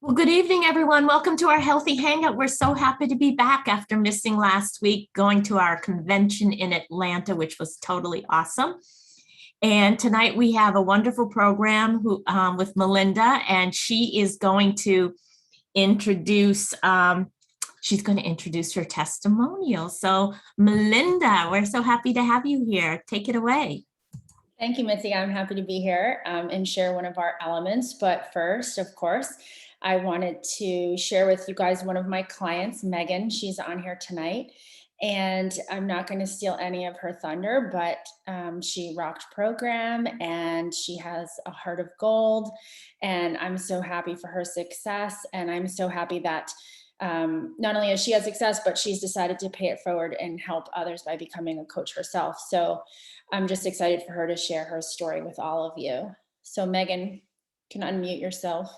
Well, good evening, everyone. Welcome to our Healthy Hangout. We're so happy to be back after missing last week, going to our convention in Atlanta, which was totally awesome. And tonight we have a wonderful program with Melinda, and she is going to introduce. She's going to introduce her testimonial. So, Melinda, we're so happy to have you here. Take it away. Thank you, Mitzi. I'm happy to be here and share one of our elements. But first, of course, I wanted to share with you guys one of my clients, Megan. She's on here tonight. And I'm not going to steal any of her thunder, but she rocked program and she has a heart of gold. And I'm so happy for her success. And I'm so happy that not only has she had success, but she's decided to pay it forward and help others by becoming a coach herself. So I'm just excited for her to share her story with all of you. So Megan, can unmute yourself.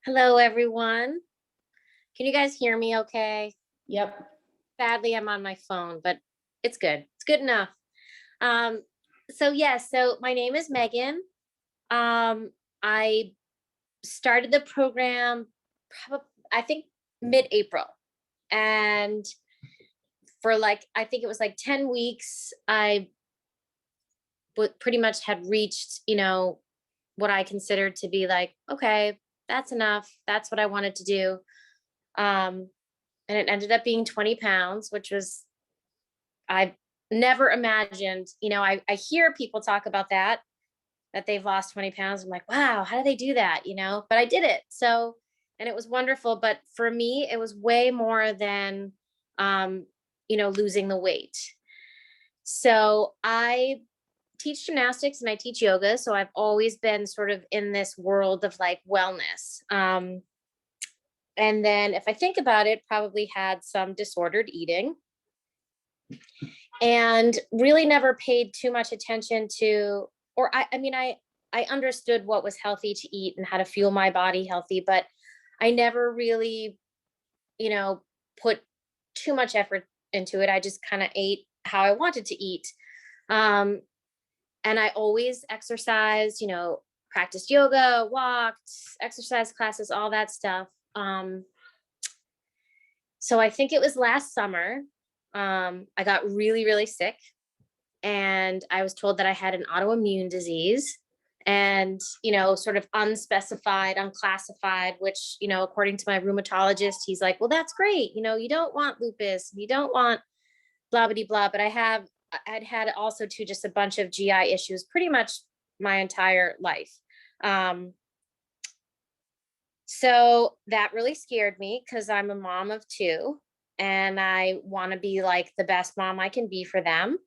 Hello, everyone. Can you guys hear me okay? Yep. Sadly, I'm on my phone, but it's good. It's good enough. So my name is Megan. I started the program I think mid-April. And for I think it was 10 weeks, I pretty much had reached, what I considered to be okay, that's enough. That's what I wanted to do. And it ended up being 20 pounds, which was, I never imagined, I hear people talk about that they've lost 20 pounds. I'm like, wow, how do they do that? But I did it. So, and it was wonderful. But for me, it was way more than, losing the weight. So I teach gymnastics and I teach yoga. So I've always been sort of in this world of wellness. And then if I think about it, probably had some disordered eating and really never paid too much attention to, I understood what was healthy to eat and how to fuel my body healthy, but I never really, put too much effort into it. I just kind of ate how I wanted to eat. And I always exercised, practiced yoga, walked, exercise classes, all that stuff. So I think it was last summer, I got really, really sick and I was told that I had an autoimmune disease and, sort of unspecified, unclassified, which, according to my rheumatologist, he's like, well, that's great. You don't want lupus, you don't want blah, blah, blah. But I'd had also too, just a bunch of GI issues pretty much my entire life. So that really scared me because I'm a mom of two and I want to be the best mom I can be for them.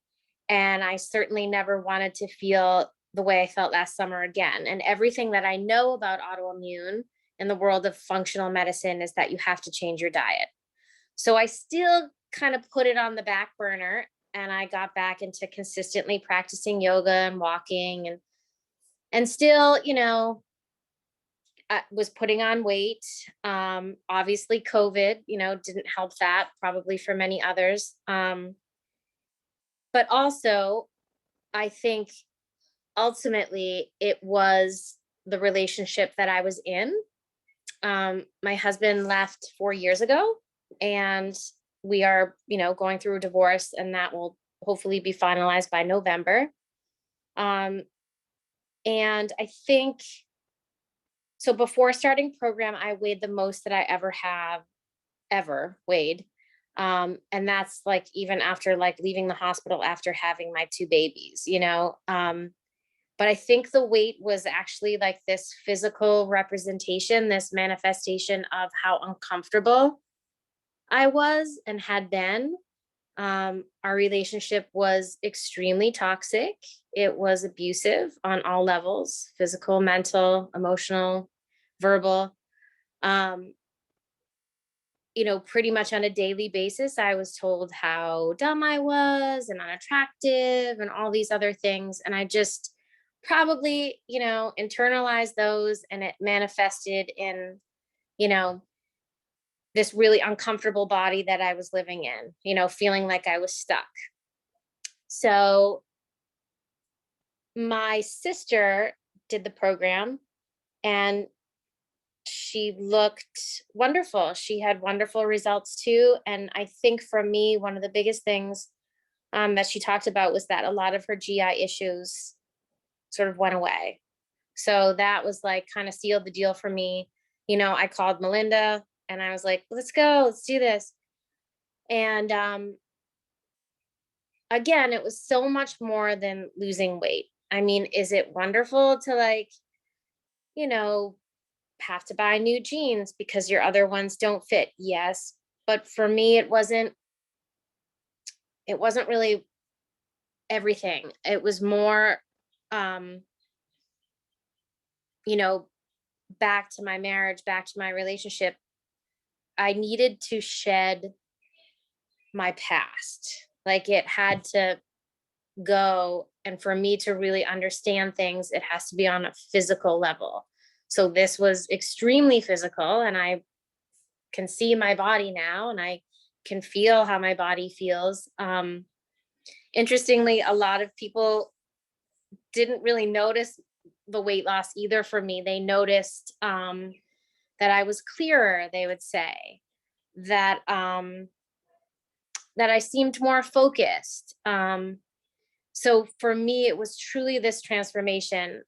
And I certainly never wanted to feel the way I felt last summer again. And everything that I know about autoimmune in the world of functional medicine is that you have to change your diet. So I still kind of put it on the back burner and I got back into consistently practicing yoga and walking and still, I was putting on weight. Obviously COVID, didn't help that probably for many others. But also I think ultimately it was the relationship that I was in. My husband left 4 years ago and we are, going through a divorce and that will hopefully be finalized by November. And I think, so before starting program, I weighed the most that I ever weighed. And that's even after leaving the hospital after having my two babies, but I think the weight was actually this physical representation, this manifestation of how uncomfortable I was and had been. Our relationship was extremely toxic. It was abusive on all levels, physical, mental, emotional, verbal. Pretty much on a daily basis, I was told how dumb I was and unattractive and all these other things. And I just probably, internalized those and it manifested in, this really uncomfortable body that I was living in, feeling like I was stuck. So my sister did the program, and she looked wonderful. She had wonderful results too. And I think for me, one of the biggest things that she talked about was that a lot of her GI issues sort of went away. So that was like kind of sealed the deal for me. I called Melinda and I was like, let's go, let's do this. And again, it was so much more than losing weight. I mean, is it wonderful to like, you know, have to buy new jeans because your other ones don't fit? Yes. But for me, it wasn't really everything. It was more, um, you know, back to my marriage, back to my relationship. I needed to shed my past. Like it had to go. And for me to really understand things, it has to be on a physical level. So this was extremely physical, and I can see my body now, and I can feel how my body feels. Interestingly, a lot of people didn't really notice the weight loss either for me. They noticed that I was clearer, they would say, that that I seemed more focused. So for me, it was truly this transformation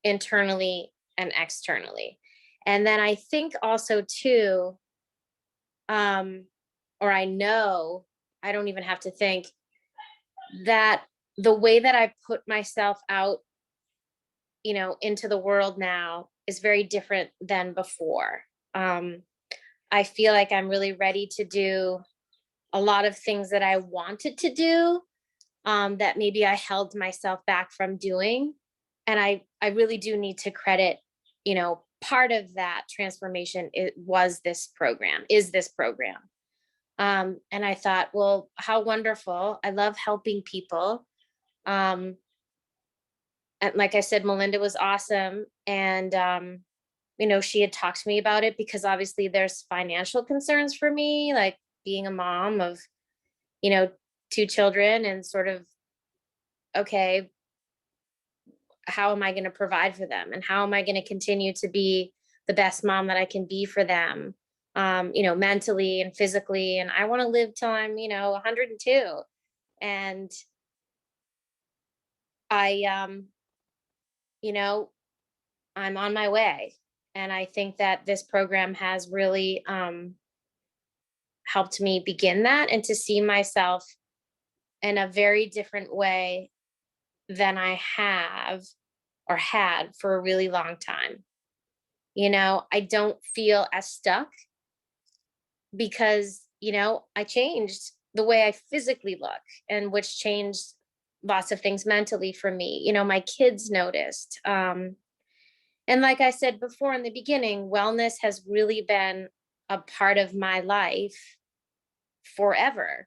internally and externally. And then I think also too, or I know, I don't even have to think, that the way that I put myself out, into the world now is very different than before. I feel like I'm really ready to do a lot of things that I wanted to do, that maybe I held myself back from doing. And I really do need to credit, part of that transformation is this program. And I thought, well, how wonderful. I love helping people. And like I said, Melinda was awesome. And, she had talked to me about it because obviously there's financial concerns for me, like being a mom of, you know, two children, and sort of, okay, how am I going to provide for them? And how am I going to continue to be the best mom that I can be for them, mentally and physically? And I want to live till I'm, 102. And I, you know, I'm on my way. And I think that this program has really helped me begin that, and to see myself in a very different way than I have or had for a really long time. I don't feel as stuck because, I changed the way I physically look, and which changed lots of things mentally for me. My kids noticed. And like I said before in the beginning, wellness has really been a part of my life forever.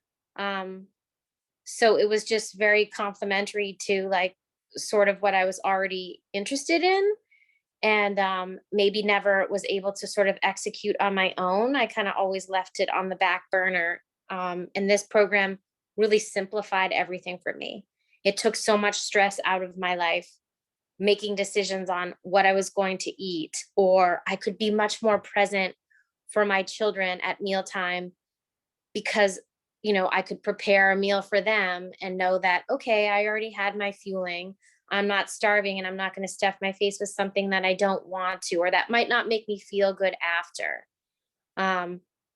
So it was just very complimentary to like sort of what I was already interested in, and maybe never was able to sort of execute on my own. I kind of always left it on the back burner. And this program really simplified everything for me. It took so much stress out of my life, making decisions on what I was going to eat, or I could be much more present for my children at mealtime because, I could prepare a meal for them and know that, okay, I already had my fueling. I'm not starving, and I'm not going to stuff my face with something that I don't want to, or that might not make me feel good after.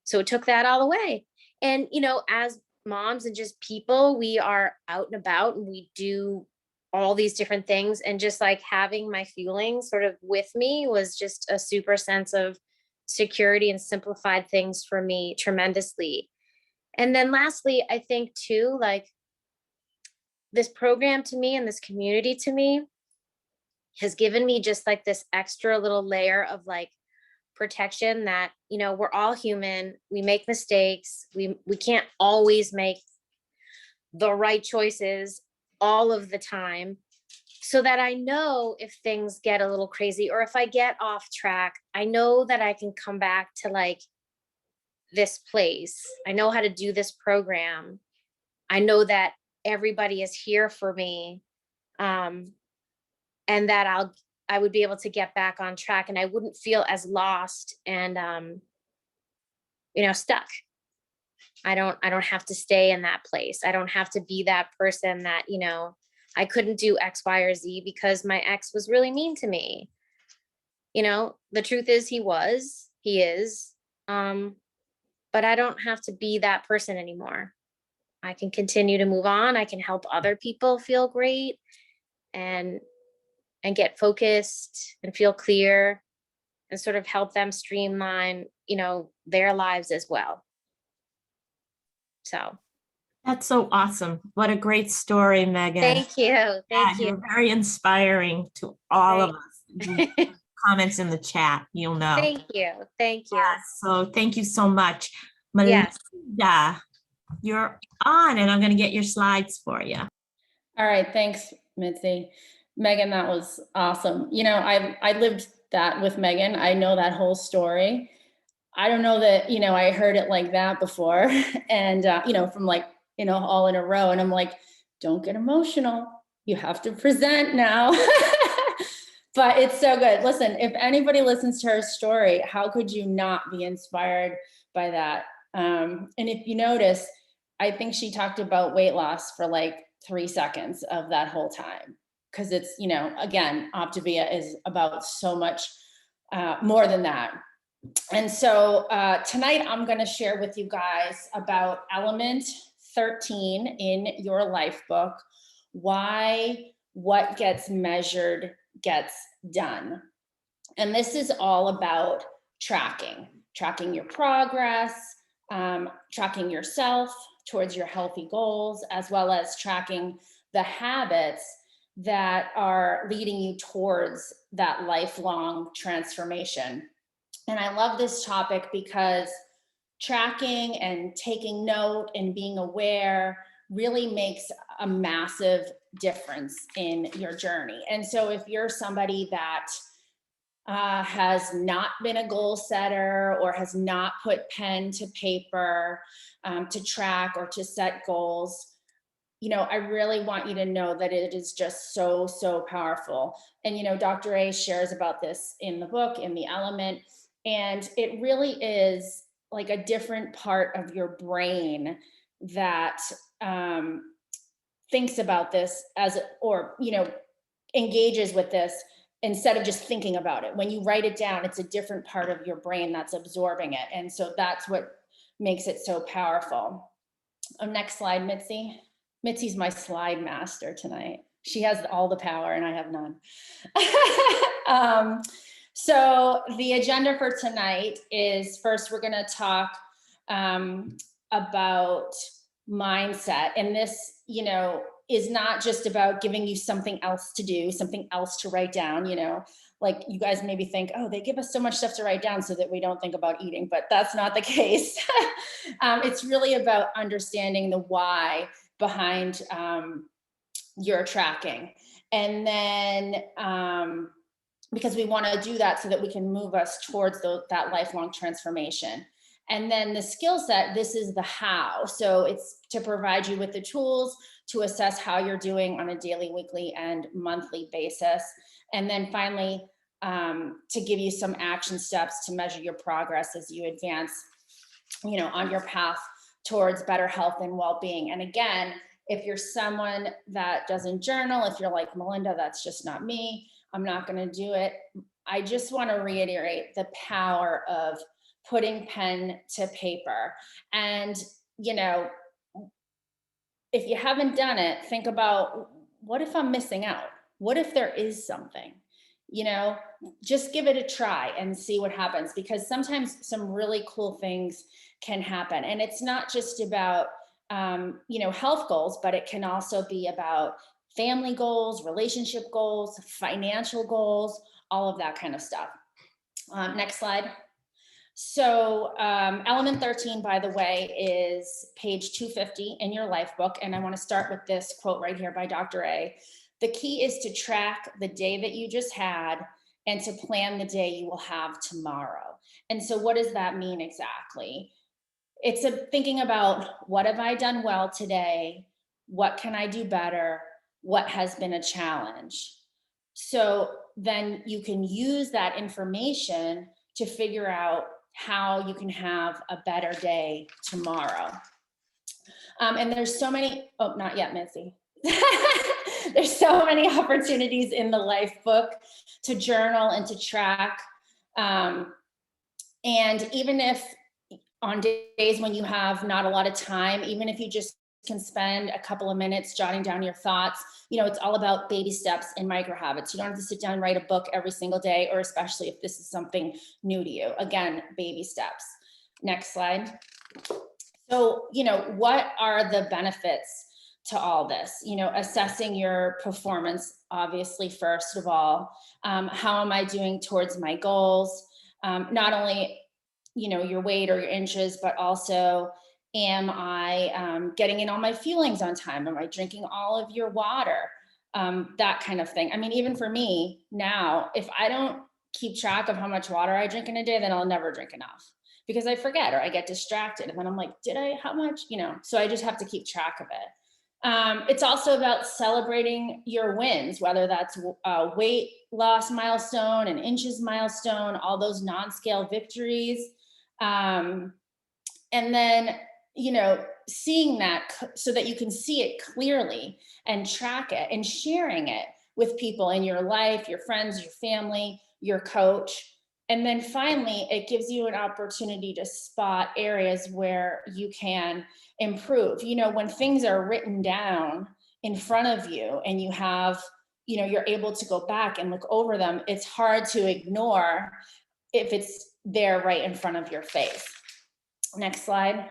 So it took that all away. And, as moms and just people, we are out and about and we do all these different things. And just like having my fueling sort of with me was just a super sense of security and simplified things for me tremendously. And then lastly, I think too, like this program to me and this community to me has given me just like this extra little layer of like protection that, we're all human. We make mistakes. We can't always make the right choices all of the time. So that I know if things get a little crazy or if I get off track, I know that I can come back to like this place. I know how to do this program. I know that everybody is here for me. Um, and that I would be able to get back on track and I wouldn't feel as lost and, stuck. I don't have to stay in that place. I don't have to be that person that, I couldn't do X, Y, or Z because my ex was really mean to me. The truth is he is, but I don't have to be that person anymore. I can continue to move on. I can help other people feel great and get focused and feel clear and sort of help them streamline, their lives as well. So That's so awesome. What a great story, Megan. thank you. Yeah, Thank you. you're very inspiring to all of Thank- us. Comments in the chat, you'll know. Thank you. Thank you. Yeah, so thank you so much. Yes. Melinda, you're on and I'm going to get your slides for you. All right, thanks, Mitzi. Megan, that was awesome. I lived that with Megan. I know that whole story. I don't know that, I heard it like that before and, from like, all in a row. And I'm like, don't get emotional. You have to present now. But it's so good. Listen, if anybody listens to her story, how could you not be inspired by that? And if you notice, I think she talked about weight loss for like 3 seconds of that whole time. Because it's, again, Optavia is about so much more than that. And so tonight I'm going to share with you guys about element 13 in your life book, why what gets measured gets done. And this is all about tracking your progress, tracking yourself towards your healthy goals, as well as tracking the habits that are leading you towards that lifelong transformation. And I love this topic because tracking and taking note and being aware really makes a massive difference in your journey. And so if you're somebody that has not been a goal setter or has not put pen to paper to track or to set goals, I really want you to know that it is just so, so powerful. And, Dr. A shares about this in the book, in the element, and it really is like a different part of your brain that thinks about this engages with this instead of just thinking about it. When you write it down, it's a different part of your brain that's absorbing it. And so that's what makes it so powerful. Next slide, Mitzi. Mitzi's my slide master tonight. She has all the power and I have none. So the agenda for tonight is, first we're going to talk about mindset. And this, is not just about giving you something else to do, something else to write down, like you guys maybe think, oh, they give us so much stuff to write down so that we don't think about eating, but that's not the case. It's really about understanding the why behind your tracking. And then, because we want to do that so that we can move us towards that lifelong transformation. And then the skill set, this is the how. So it's to provide you with the tools to assess how you're doing on a daily, weekly, and monthly basis. And then finally, to give you some action steps to measure your progress as you advance, on your path towards better health and well-being. And again, if you're someone that doesn't journal, if you're like, Melinda, that's just not me, I'm not going to do it. I just want to reiterate the power of putting pen to paper. And, if you haven't done it, think about, what if I'm missing out? What if there is something? Just give it a try and see what happens, because sometimes some really cool things can happen. And it's not just about, health goals, but it can also be about family goals, relationship goals, financial goals, all of that kind of stuff. Next slide. So element 13, by the way, is page 250 in your life book. And I want to start with this quote right here by Dr. A. The key is to track the day that you just had and to plan the day you will have tomorrow. And so what does that mean exactly? It's thinking about, what have I done well today? What can I do better? what has been a challenge. So then you can use that information to figure out how you can have a better day tomorrow. And there's so many, oh, not yet, Mitzi. There's so many opportunities in the life book to journal and to track. And even if on days when you have not a lot of time, even if you just can spend a couple of minutes jotting down your thoughts, you know, it's all about baby steps and micro habits. You don't have to sit down and write a book every single day, or especially if this is something new to you. Again, baby steps. Next slide. So, you know, what are the benefits to all this? You know, assessing your performance, obviously, first of all. How am I doing towards my goals? Not only, you know, your weight or your inches, but also, am I getting in all my feelings on time? Am I drinking all of your water? That kind of thing. I mean, even for me now, if I don't keep track of how much water I drink in a day, then I'll never drink enough, because I forget or I get distracted. And then I'm like, did I, how much, you know? So I just have to keep track of it. It's also about celebrating your wins, whether that's a weight loss milestone, an inches milestone, all those non-scale victories. And then, you know, seeing that so that you can see it clearly and track it and sharing it with people in your life, your friends, your family, your coach. And then finally, it gives you an opportunity to spot areas where you can improve. You know, when things are written down in front of you and you have, you know, you're able to go back and look over them, it's hard to ignore if it's there right in front of your face. Next slide.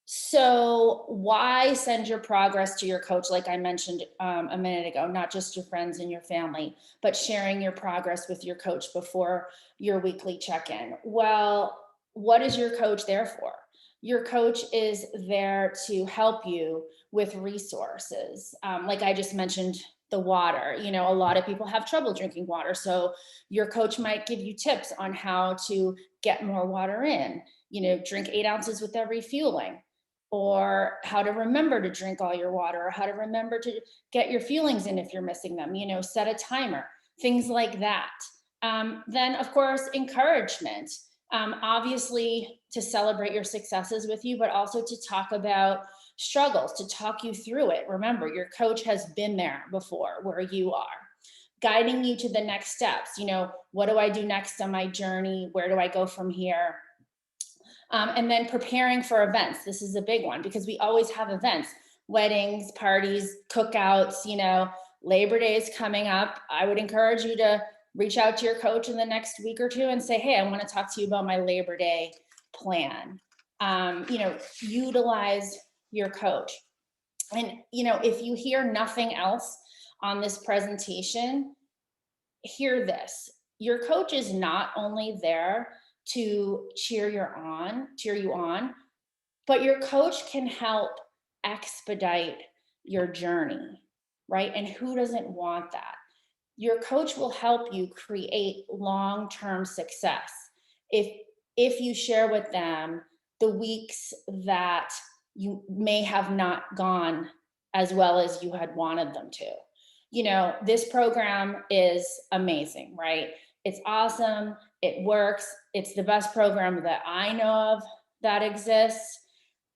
So why send your progress to your coach, like I mentioned a minute ago, not just your friends and your family, but sharing your progress with your coach before your weekly check-in? Well, what is your coach there for? Your coach is there to help you with resources. Like I just mentioned, the water, you know, a lot of people have trouble drinking water. So your coach might give you tips on how to get more water in, you know, drink 8 ounces with every fueling, or how to remember to drink all your water, or how to remember to get your fuelings in if you're missing them, you know, set a timer, things like that. Then of course, encouragement, obviously to celebrate your successes with you, but also to talk about struggles, to talk you through it. Remember, your coach has been there before where you are, guiding you to the next steps. You know, what do I do next on my journey? Where do I go from here? And then preparing for events. This is a big one because we always have events, weddings, parties, cookouts, you know, Labor Day is coming up. I would encourage you to reach out to your coach in the next week or two and say, hey, I want to talk to you about my Labor Day plan. You know, utilize your coach. And, you know, if you hear nothing else on this presentation, hear this. Your coach is not only there to cheer you on, but your coach can help expedite your journey, right? And who doesn't want that? Your coach will help you create long-term success if you share with them the weeks that you may have not gone as well as you had wanted them to. You know, this program is amazing, right? It's awesome. It works. It's the best program that I know of that exists.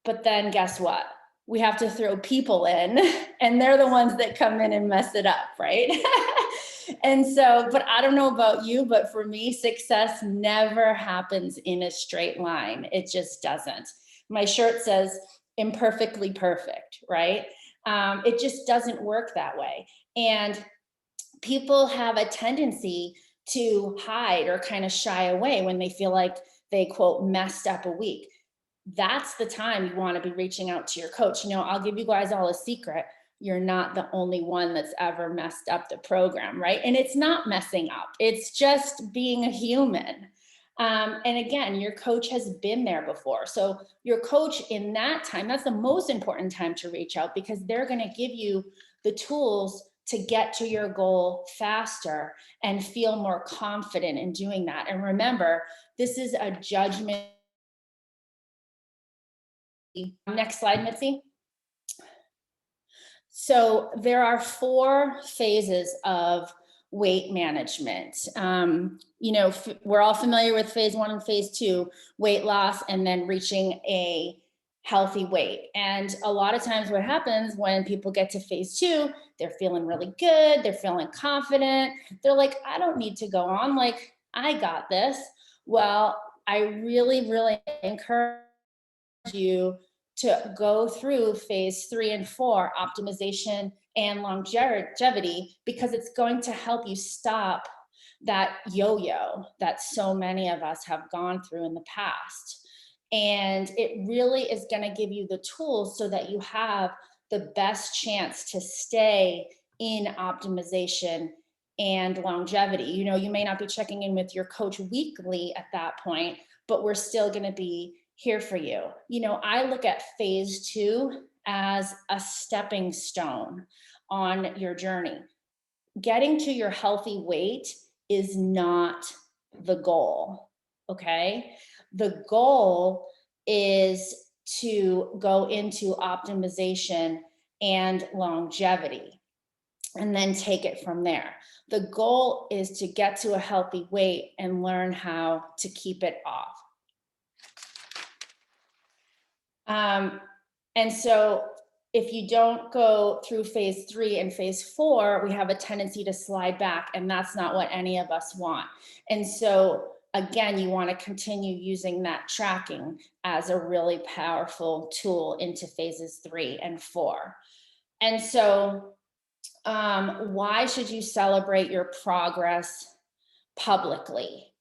But then guess what? We have to throw people in, and they're the ones that come in and mess it up, right? And so, but I don't know about you, but for me, success never happens in a straight line. It just doesn't. My shirt says imperfectly perfect, right? It just doesn't work that way. And people have a tendency to hide or kind of shy away when they feel like they, quote, messed up a week. That's the time you want to be reaching out to your coach. You know, I'll give you guys all a secret. You're not the only one that's ever messed up the program, right? And it's not messing up. It's just being a human. And again, your coach has been there before. So your coach in that time, that's the most important time to reach out, because they're going to give you the tools to get to your goal faster and feel more confident in doing that. And remember, this is a judgment. Next slide, Mitzi. So there are 4 phases of weight management. We're all familiar with phase 1 and phase 2, weight loss, and then reaching a healthy weight. And a lot of times what happens when people get to phase 2, they're feeling really good, they're feeling confident, they're like, I don't need to go on, like, I got this. Well, I really, really encourage you to go through phase 3 and 4, optimization and longevity, because it's going to help you stop that yo-yo that so many of us have gone through in the past. And it really is going to give you the tools so that you have the best chance to stay in optimization and longevity. You may not be checking in with your coach weekly at that point, but we're still going to be here for you. I look at phase 2 as a stepping stone on your journey. Getting to your healthy weight is not the goal, okay? The goal is to go into optimization and longevity and then take it from there. The goal is to get to a healthy weight and learn how to keep it off. And so if you don't go through phase 3 and phase 4, we have a tendency to slide back, and that's not what any of us want. And so again, you want to continue using that tracking as a really powerful tool into phases 3 and 4. And so why should you celebrate your progress publicly?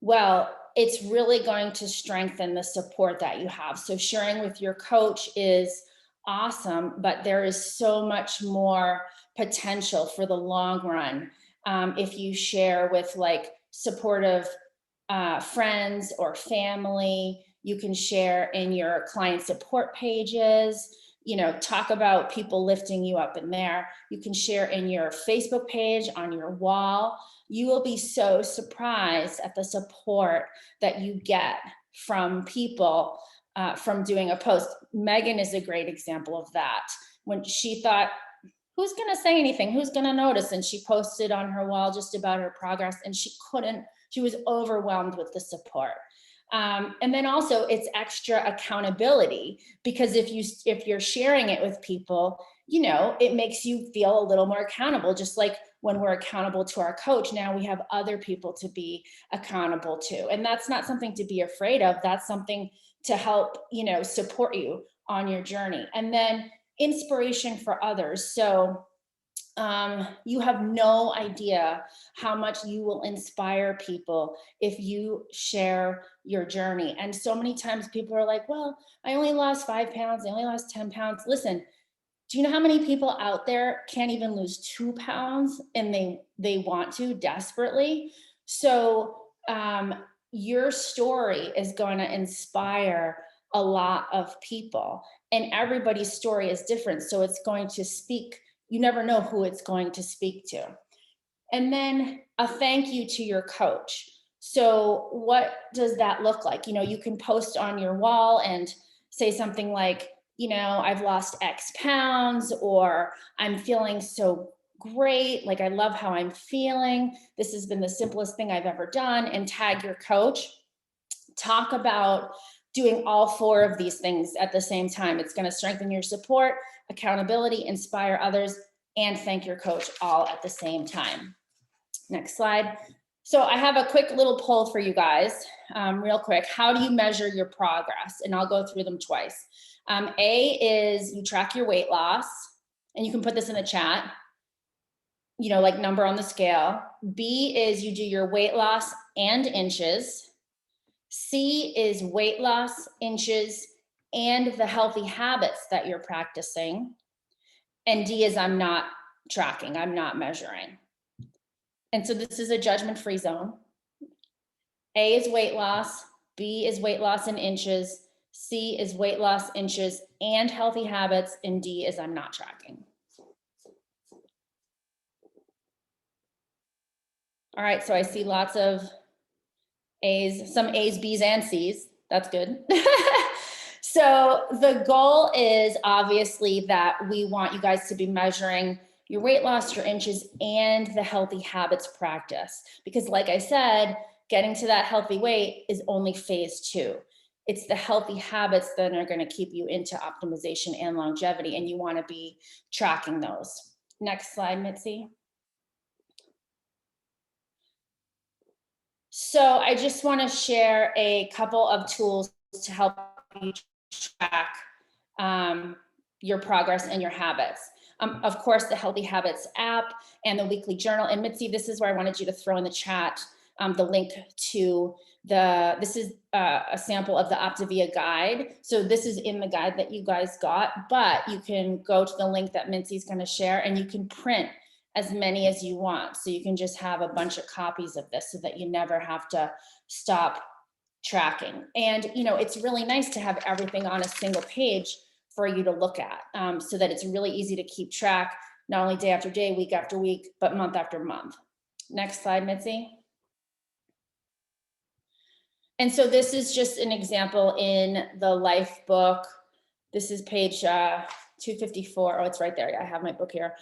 Well, it's really going to strengthen the support that you have. So sharing with your coach is awesome, but there is so much more potential for the long run if you share with like supportive friends or family. You can share in your client support pages, talk about people lifting you up in there. You can share in your Facebook page, on your wall. You will be so surprised at the support that you get from people from doing a post. Megan is a great example of that. When she thought, who's going to say anything? Who's going to notice? And she posted on her wall just about her progress, and she was overwhelmed with the support. And then also it's extra accountability, because if you're sharing it with people, it makes you feel a little more accountable. Just like when we're accountable to our coach, now we have other people to be accountable to. And that's not something to be afraid of. That's something to help, support you on your journey. And then inspiration for others. So you have no idea how much you will inspire people if you share your journey. And so many times people are like, well, I only lost 5 pounds. I only lost 10 pounds. Listen, do you know how many people out there can't even lose 2 pounds and they want to desperately? So your story is going to inspire a lot of people, and everybody's story is different. So it's going to speak. You never know who it's going to speak to. And then a thank you to your coach. So what does that look like? You can post on your wall and say something like, I've lost X pounds, or I'm feeling so great. Like, I love how I'm feeling. This has been the simplest thing I've ever done. And tag your coach. Talk about doing all 4 of these things at the same time. It's going to strengthen your support, accountability, inspire others, and thank your coach all at the same time. Next slide. So I have a quick little poll for you guys, real quick. How do you measure your progress? And I'll go through them twice. A is you track your weight loss, and you can put this in the chat, like number on the scale. B is you do your weight loss and inches. C is weight loss, inches, and the healthy habits that you're practicing. And D is I'm not tracking, I'm not measuring. And so this is a judgment-free zone. A is weight loss, B is weight loss in inches, C is weight loss, inches, and healthy habits, and D is I'm not tracking. All right, so I see lots of A's, some A's, B's, and C's. That's good. So the goal is obviously that we want you guys to be measuring your weight loss, your inches, and the healthy habits practice. Because like I said, getting to that healthy weight is only phase 2. It's the healthy habits that are going to keep you into optimization and longevity, and you want to be tracking those. Next slide, Mitzi. So I just want to share a couple of tools to help you track your progress and your habits. Of course, the Healthy Habits app and the weekly journal. And Mitzi, this is where I wanted you to throw in the chat the link to this is a sample of the Optavia guide. So this is in the guide that you guys got, but you can go to the link that Mitzi's going to share and you can print as many as you want. So you can just have a bunch of copies of this so that you never have to stop tracking. And, you know, it's really nice to have everything on a single page for you to look at so that it's really easy to keep track, not only day after day, week after week, but month after month. Next slide, Mitzi. And so this is just an example in the Life book. This is page 254. Oh, it's right there. I have my book here.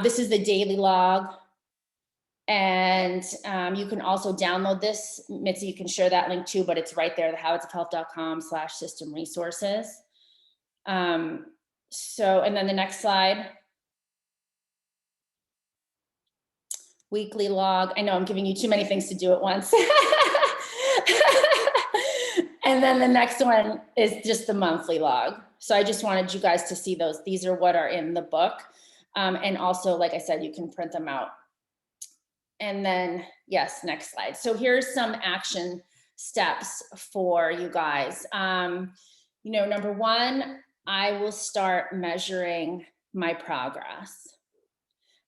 This is the daily log. And you can also download this. Mitzi, you can share that link too, but it's right there, thehabitsofhealth.com/system resources. So, and then the next slide. Weekly log. I know I'm giving you too many things to do at once. And then the next one is just the monthly log. So I just wanted you guys to see those. These are what are in the book. And also, like I said, you can print them out. And then, yes, next slide. So here's some action steps for you guys. You know, number one, I will start measuring my progress.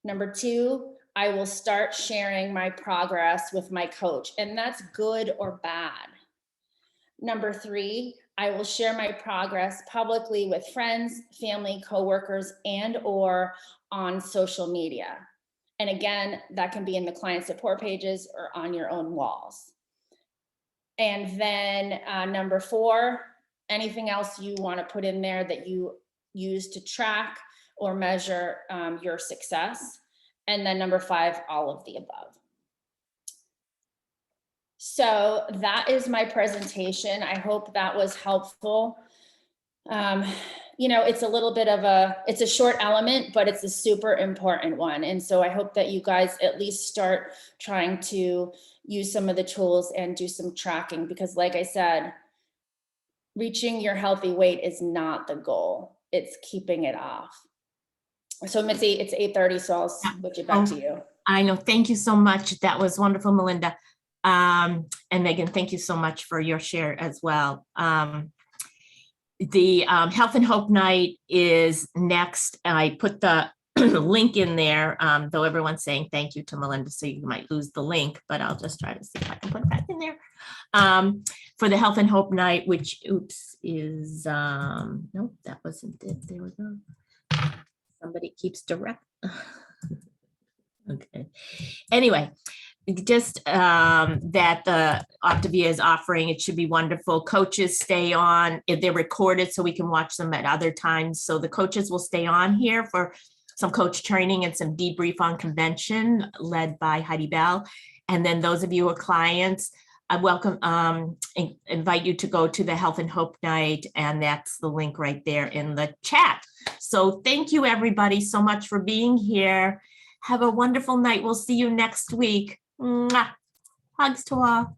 Number two, I will start sharing my progress with my coach, and that's good or bad. Number three, I will share my progress publicly with friends, family, coworkers, and or on social media. And again, that can be in the client support pages or on your own walls. And then number four, anything else you want to put in there that you use to track or measure your success. And then number five, all of the above. So that is my presentation. I hope that was helpful. You know, it's a little bit of it's a short element, but it's a super important one. And so I hope that you guys at least start trying to use some of the tools and do some tracking, because like I said, reaching your healthy weight is not the goal. It's keeping it off. So Mitzi, it's 8:30, so I'll switch it back to you. I know. Thank you so much. That was wonderful, Melinda. And Megan, thank you so much for your share as well. The Health and Hope Night is next. I put the link in there, though everyone's saying thank you to Melinda, so you might lose the link, but I'll just try to see if I can put it back in there. For the Health and Hope Night, which, is, nope, that wasn't it. There we go. Somebody keeps direct. Okay. Anyway, just that the Optavia is offering, it should be wonderful. Coaches stay on, if they're recorded, so we can watch them at other times. So the coaches will stay on here for some coach training and some debrief on convention led by Heidi Bell. And then those of you who are clients, I welcome, invite you to go to the Health and Hope Night, and that's the link right there in the chat. So thank you everybody so much for being here. Have a wonderful night. We'll see you next week. Mwah. Hugs to all.